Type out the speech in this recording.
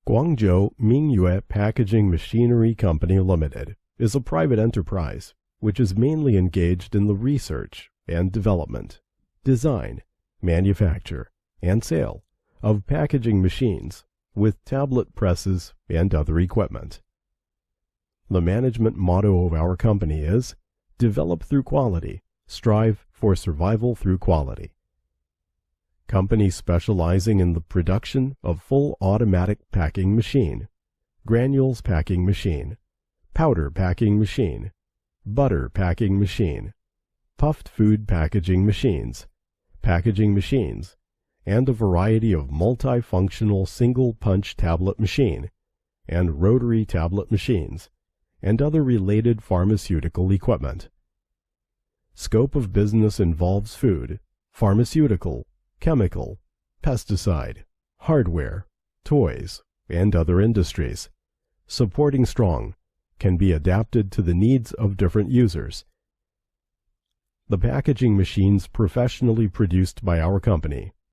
Guangzhou Mingyue Packaging Machinery Company Limited is a private enterprise which is mainly engaged in the research and development, design, manufacture, and sale of packaging machines with tablet presses and other equipment. The management motto of our company is, "Develop through quality, strive for survival through quality." Company specializing in the production of full automatic packing machine, granules packing machine, powder packing machine, butter packing machine, puffed food packaging machines, and a variety of multifunctional single-punch tablet machine, and rotary tablet machines, and other related pharmaceutical equipment. Scope of business involves food, pharmaceutical, chemical, pesticide, hardware, toys, and other industries. Supporting strong, can be adapted to the needs of different users. The packaging machines professionally produced by our company